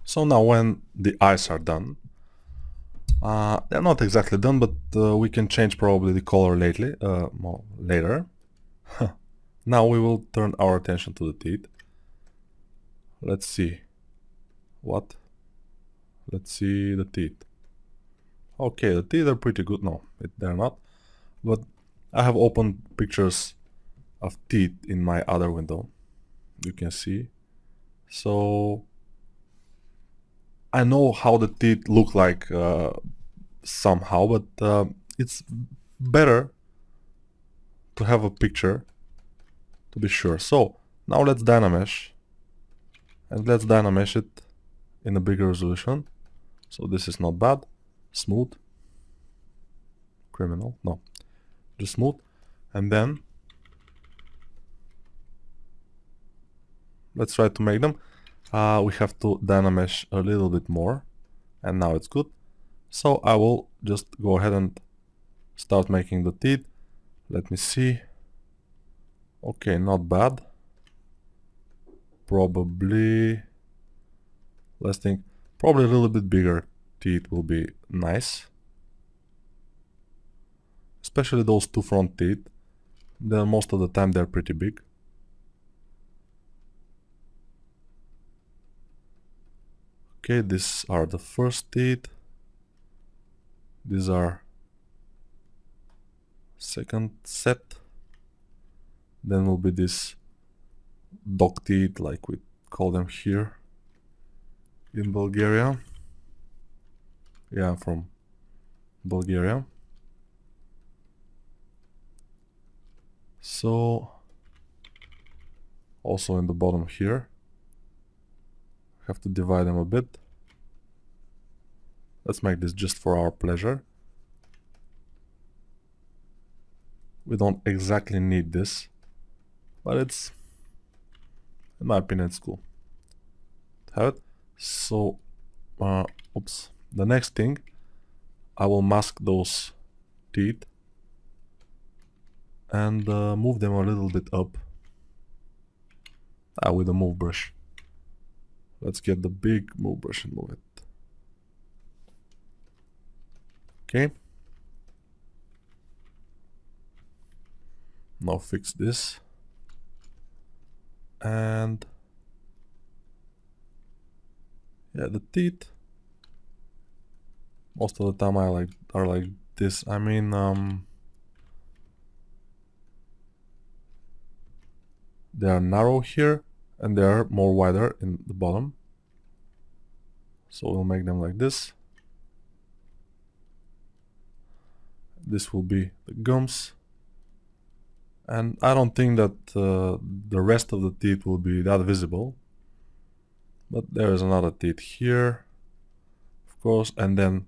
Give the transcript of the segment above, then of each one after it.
So now when the eyes are done, they're not exactly done, but we can change probably the color more later. Now we will turn our attention to the teeth. Let's see. What? Let's see the teeth. Okay, the teeth are pretty good. No, they're not. But I have opened pictures of teeth in my other window. You can see. So I know how the teeth look like somehow, but it's better to have a picture to be sure. So now let's Dynamesh, and let's Dynamesh it in a bigger resolution. So this is not bad. Smooth. Criminal. No. Just smooth. And then let's try to make them. We have to Dynamesh a little bit more. And now it's good. So I will just go ahead and start making the teeth. Let me see. Okay, not bad. Probably, let's think, probably a little bit bigger teeth will be nice. Especially those two front teeth. Then most of the time they're pretty big. Okay, these are the first teeth. These are second set. Then will be this dog teeth, like we call them here in Bulgaria. Yeah, I'm from Bulgaria. So also in the bottom here, have to divide them a bit. Let's make this just for our pleasure. We don't exactly need this, but it's, in my opinion, it's cool to have it. So, oops. The next thing, I will mask those teeth and move them a little bit up with a move brush. Let's get the big move brush and move it. Okay. Now fix this. And yeah, the teeth most of the time are like this. I mean, they are narrow here and they are more wider in the bottom. So we'll make them like this. This will be the gums. And I don't think that the rest of the teeth will be that visible. But there is another teeth here, of course, and then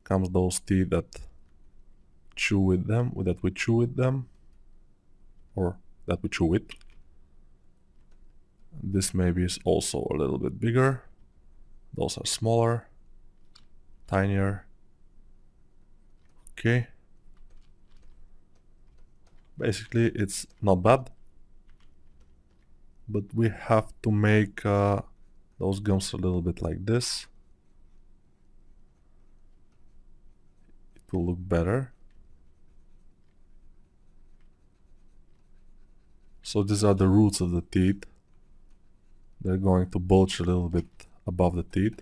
comes those teeth that chew with them, that we chew with them, or that we chew with. This maybe is also a little bit bigger. Those are smaller, tinier. Okay. Basically, it's not bad, but we have to make those gums a little bit like this. It will look better. So these are the roots of the teeth. They're going to bulge a little bit above the teeth.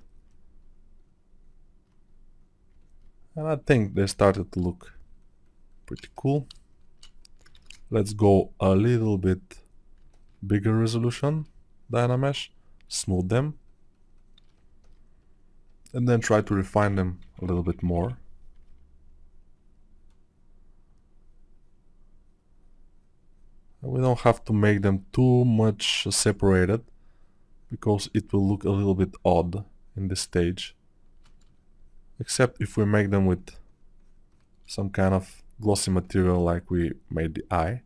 And I think they started to look pretty cool. Let's go a little bit bigger resolution Dynamesh, smooth them, and then try to refine them a little bit more. We don't have to make them too much separated, because it will look a little bit odd in this stage. Except if we make them with some kind of glossy material like we made the eye.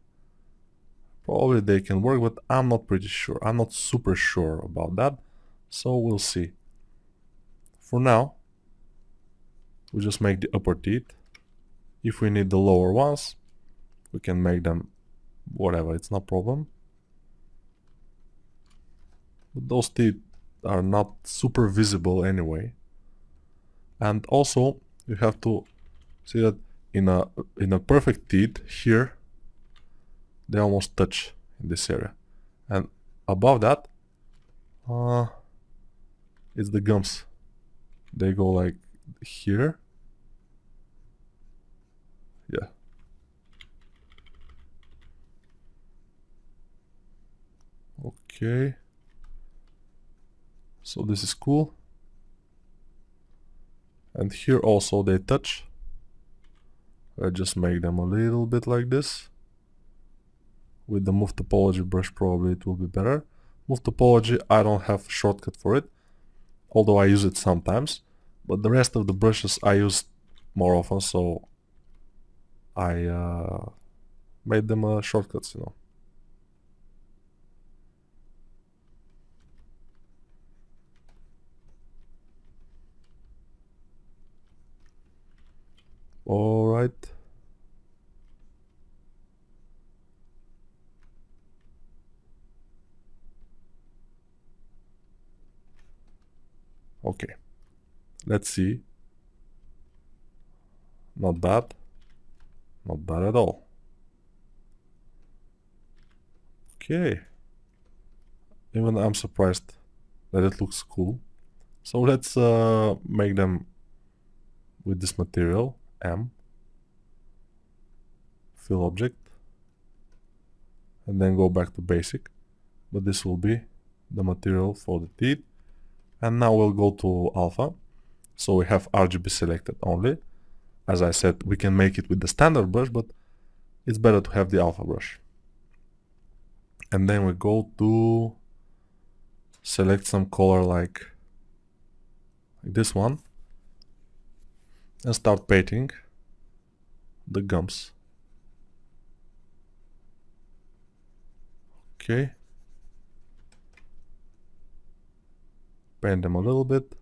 Probably they can work, but I'm not pretty sure. I'm not super sure about that, so we'll see. For now, we just make the upper teeth. If we need the lower ones, we can make them whatever, it's no problem. But those teeth are not super visible anyway. And also you have to see that in a perfect teeth here they almost touch in this area, and above that it's the gums. They go like here. Yeah. Okay. So this is cool. And here also they touch. I just make them a little bit like this. With the Move Topology brush probably it will be better. Move Topology, I don't have a shortcut for it, although I use it sometimes. But the rest of the brushes I use more often, so I made them shortcuts, you know. Alright. Okay. Let's see. Not bad. Not bad at all. Okay. Even I'm surprised that it looks cool. So let's make them with this material, M. Fill object. And then go back to basic. But this will be the material for the teeth. And now we'll go to alpha. So we have RGB selected only. As I said, we can make it with the standard brush, but it's better to have the alpha brush. And then we go to select some color like this one and start painting the gums. Okay. Paint them a little bit.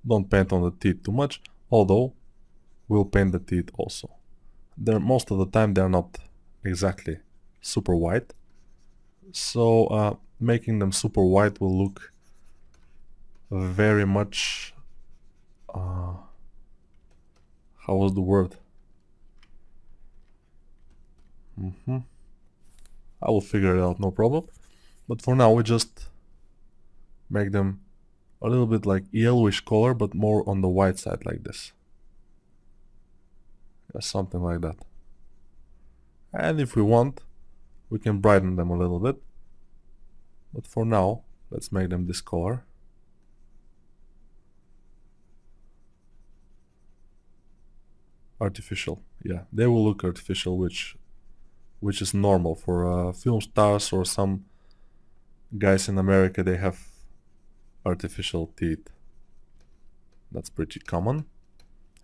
Don't paint on the teeth too much, although we'll paint the teeth also. Most of the time they're not exactly super white, so making them super white will look very much how was the word? I will figure it out, no problem. But for now we just make them a little bit like yellowish color, but more on the white side like this. Yeah, something like that. And if we want, we can brighten them a little bit. But for now, let's make them this color. Artificial. Yeah, they will look artificial, which is normal for film stars or some guys in America. They have artificial teeth. That's pretty common.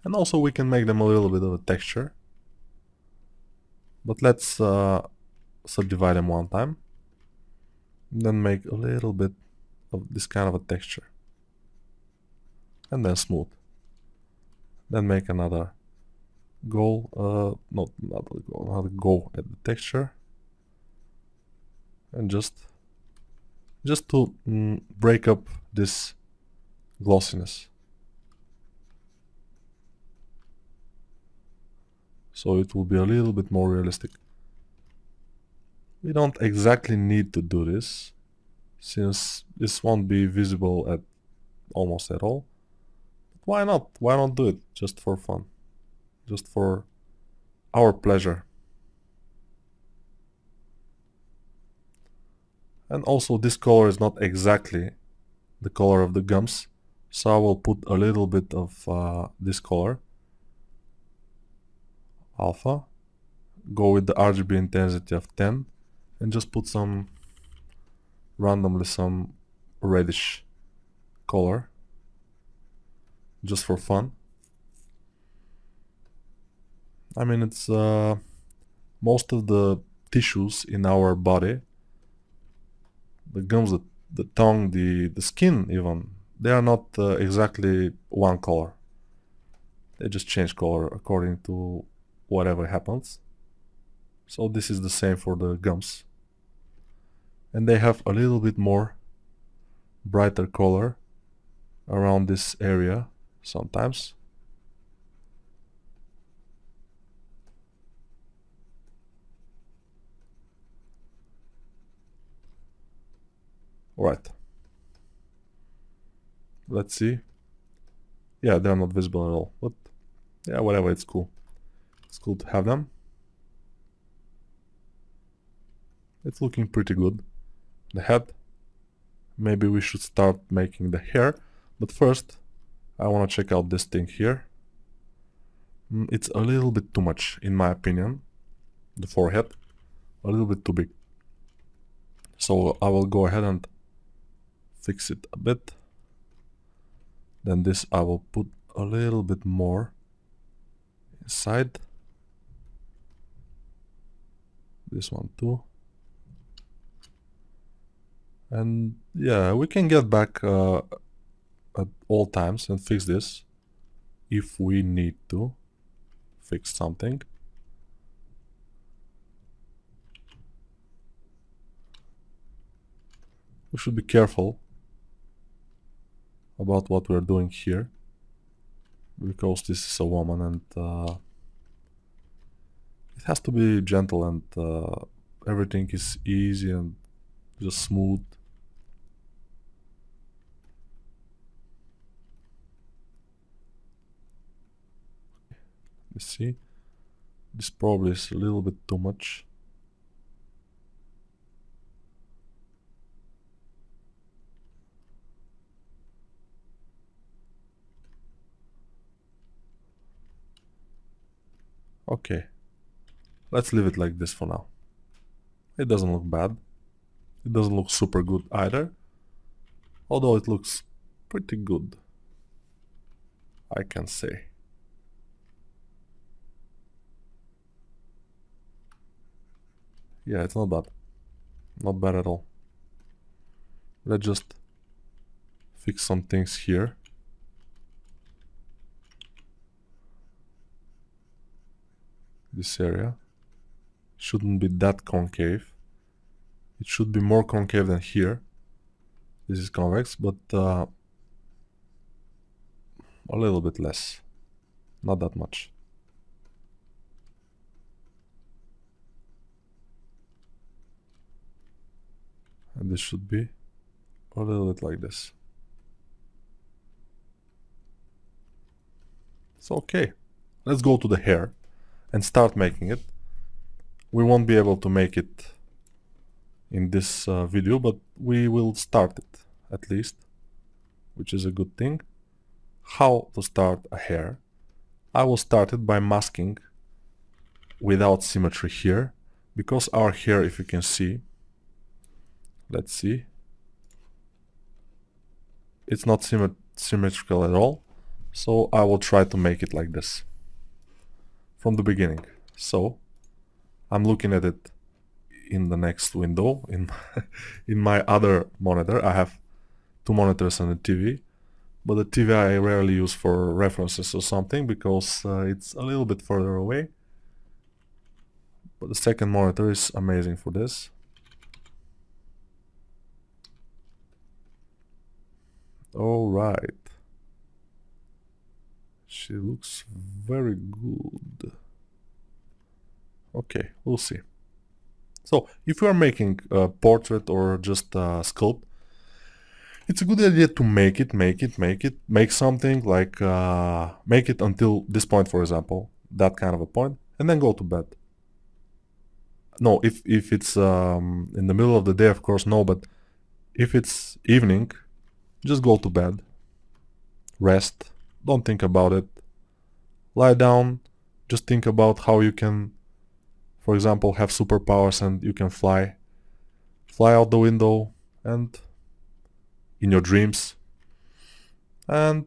And also we can make them a little bit of a texture. But let's subdivide them one time. Then make a little bit of this kind of a texture. And then smooth. Then make another goal, another go at the texture. And just to break up this glossiness. So it will be a little bit more realistic. We don't exactly need to do this, since this won't be visible at almost at all. But why not? Why not do it just for fun? Just for our pleasure. And also this color is not exactly the color of the gums, so I will put a little bit of this color, alpha, go with the RGB intensity of 10, and just put some randomly some reddish color just for fun. I mean, it's most of the tissues in our body, the gums, the tongue, the skin even, they are not exactly one color. They just change color according to whatever happens. So this is the same for the gums. and they have a little bit more brighter color around this area sometimes. Right. Let's see. Yeah, they're not visible at all, but yeah, whatever, it's cool. It's cool to have them. It's looking pretty good. The head. Maybe we should start making the hair, but first I want to check out this thing here. It's a little bit too much, in my opinion. The forehead, a little bit too big. So I will go ahead and fix it a bit. Then this I will put a little bit more inside. This one too. And yeah, we can get back at all times and fix this if we need to fix something. We should be careful about what we're doing here, because this is a woman and it has to be gentle, and everything is easy and just smooth. You see, this probably is a little bit too much. Okay, let's leave it like this for now. It doesn't look bad. It doesn't look super good either, although it looks pretty good, I can say. Yeah, it's not bad. Not bad at all. Let's just fix some things here. This area shouldn't be that concave. It should be more concave than here. This is convex, but a little bit less. Not that much. And this should be a little bit like this. So okay, let's go to the hair and start making it. We won't be able to make it in this video, but we will start it at least, which is a good thing. How to start a hair? I will start it by masking without symmetry here, because our hair, if you can see, let's see, it's not symmetrical at all. So I will try to make it like this from the beginning. So I'm looking at it in the next window in in my other monitor. I have two monitors and a TV, but the TV I rarely use for references or something, because it's a little bit further away. But the second monitor is amazing for this. All right, she looks very good. Okay, we'll see. So if you are making a portrait or just a sculpt, it's a good idea to make something like make it until this point, for example, that kind of a point, and then go to bed. No, if it's in the middle of the day, of course, no, but if it's evening, just go to bed, rest, don't think about it, lie down, just think about how you can, for example, have superpowers and you can fly out the window and in your dreams, and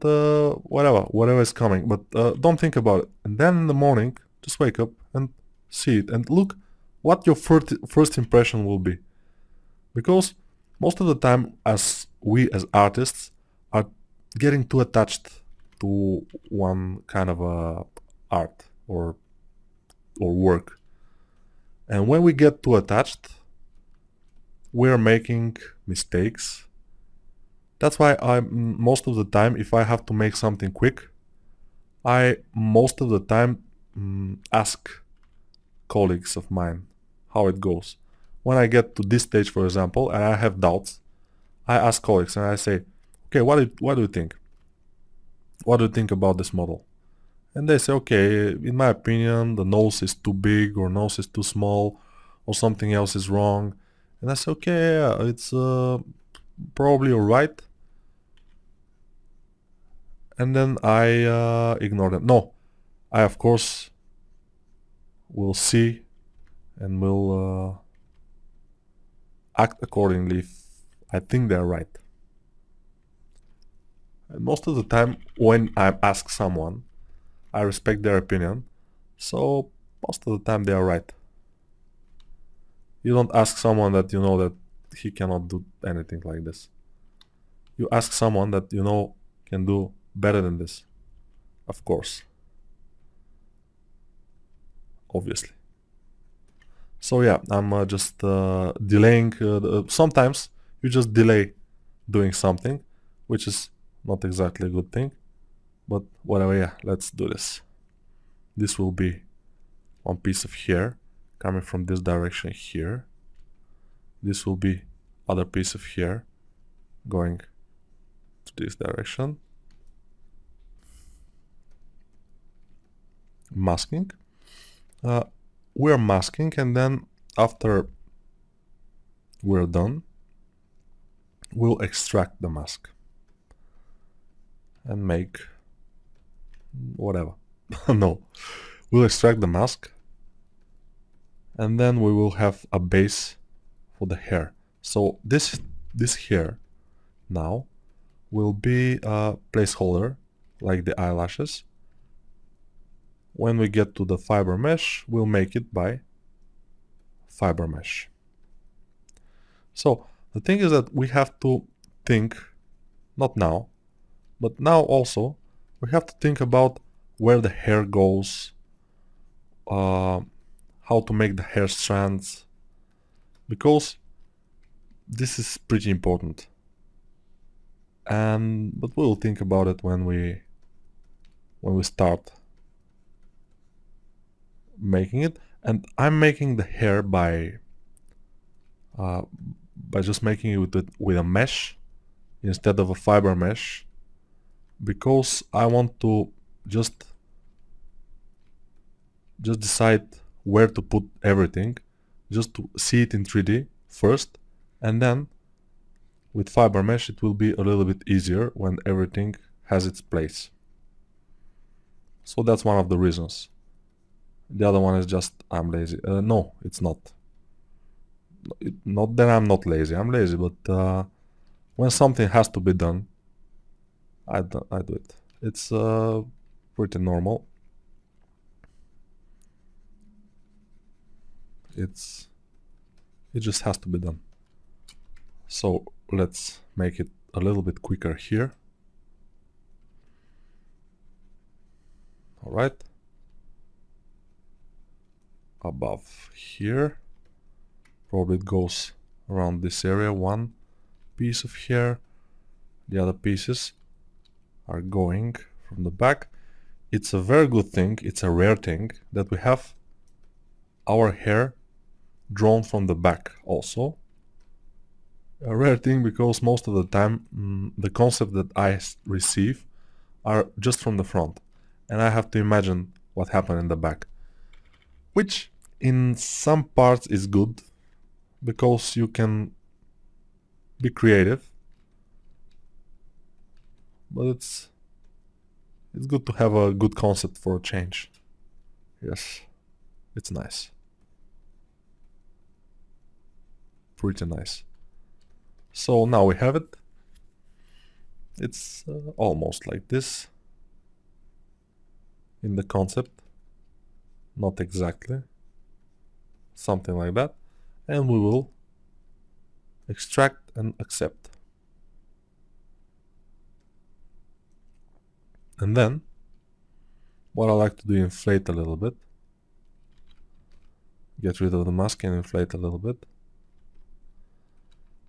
whatever is coming, but don't think about it. And then in the morning, just wake up and see it and look what your first impression will be, because most of the time as artists are getting too attached to one kind of art or work, and when we get too attached, we're making mistakes. That's why I most of the time, if I have to make something quick, I most of the time ask colleagues of mine how it goes. When I get to this stage, for example, and I have doubts, I ask colleagues and I say, okay, what do you think? What do you think about this model? And they say, okay, in my opinion, the nose is too big or nose is too small or something else is wrong. And I say, okay, yeah, it's probably alright. And then I ignore them. No, I of course will see and will act accordingly if I think they're right. And most of the time, when I ask someone, I respect their opinion, so most of the time they are right. You don't ask someone that you know that he cannot do anything like this. You ask someone that you know can do better than this, of course, obviously. So yeah, I'm just delaying. Sometimes you just delay doing something, which is not exactly a good thing, but whatever. Yeah, let's do this. This will be one piece of hair coming from this direction here. This will be other piece of hair going to this direction. Masking. We're masking, and then after we're done, we'll extract the mask and make whatever. No, we'll extract the mask, and then we will have a base for the hair. So this hair now will be a placeholder like the eyelashes. When we get to the fiber mesh, we'll make it by fiber mesh. So the thing is that we have to think, not now, but now also, we have to think about where the hair goes, how to make the hair strands, because this is pretty important. But we'll think about it when we start making it. And I'm making the hair by just making it with a mesh instead of a fiber mesh, because I want to just decide where to put everything, just to see it in 3D first, and then with fiber mesh it will be a little bit easier when everything has its place. So that's one of the reasons. The other one is just I'm lazy. No, it's not. Not that I'm not lazy. I'm lazy, but when something has to be done, I do it. It's pretty normal. It just has to be done. So let's make it a little bit quicker here. All right. Above here, probably it goes around this area, one piece of hair. The other pieces are going from the back. It's a very good thing, it's a rare thing that we have our hair drawn from the back also. A rare thing because most of the time the concept that I receive are just from the front, and I have to imagine what happened in the back, which in some parts is good because you can be creative, but it's good to have a good concept for a change. Yes, it's nice, pretty nice. So now we have it. It's almost like this in the concept, not exactly, something like that, and we will extract and accept. And then what I like to do, inflate a little bit, get rid of the mask and inflate a little bit.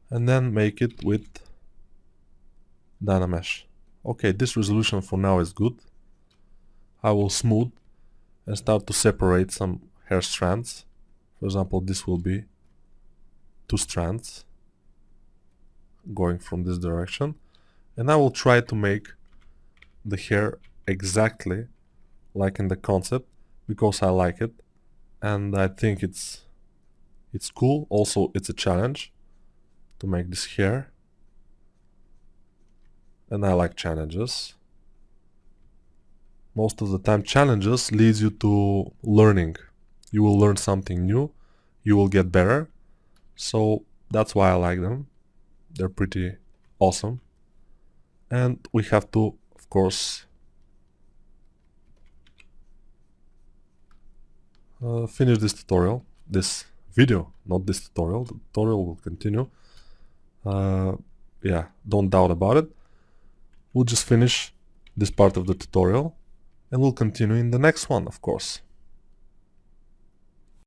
and then make it with Dynamesh. Okay, this resolution for now is good. I will smooth and start to separate some hair strands. For example, this will be 2 strands going from this direction, and I will try to make the hair exactly like in the concept because I like it and I think it's cool. Also, it's a challenge to make this hair, and I like challenges. Most of the time challenges leads you to learning. You will learn something new, you will get better, so that's why I like them. They're pretty awesome. And we have to, of course, finish this tutorial, this video, not this tutorial. The tutorial will continue. Yeah, don't doubt about it. We'll just finish this part of the tutorial and we'll continue in the next one, of course.